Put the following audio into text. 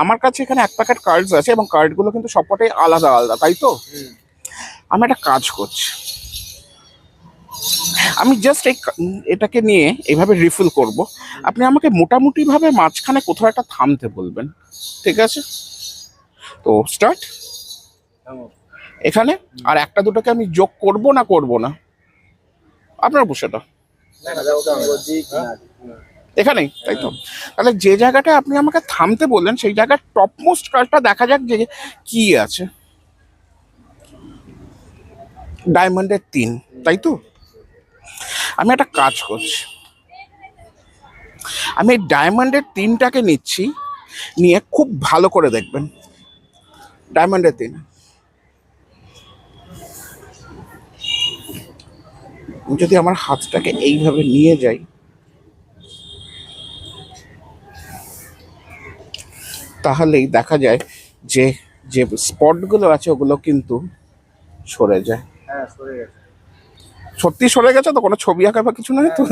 আমার কাছে এখানে এক প্যাকেট কার্ডস আছে এবং কার্ডগুলো কিন্তু সবকটাই আলাদা আলাদা, তাই তো? আমি একটা কাজ করছি, আমি জাস্ট এটাকে নিয়ে এইভাবে রিফিল করব। আপনি আমাকে মোটামুটিভাবে মাঝখানে কোথাও একটা থামতে বলবেন, ঠিক আছে? তো স্টার্ট এখানে। আর একটা দুটোকে আমি যোগ করব না করব না আপনার বসেটা এখানেই, তাই তো? তাহলে যে জায়গাটা আপনি আমাকে থামতে বললেন সেই জায়গার টপমোস্ট কার্ডটা দেখা যাক যে কি আছে। ডায়মন্ডের 3, তাই তো? আমি একটা কাজ করছি, আমি এই ডায়মন্ডের 3টাকে নিচ্ছি, নিয়ে খুব ভালো করে দেখবেন। ডায়মন্ডের 3 যদি আমার হাতটাকে এইভাবে নিয়ে যাই, তাহলেই দেখা যায় যে যে স্পটগুলো আছে ওগুলো কিন্তু সরে যায়। সত্যি সরে গেছে তো? কোনো ছবি আঁকা বা কিছু নয় তো?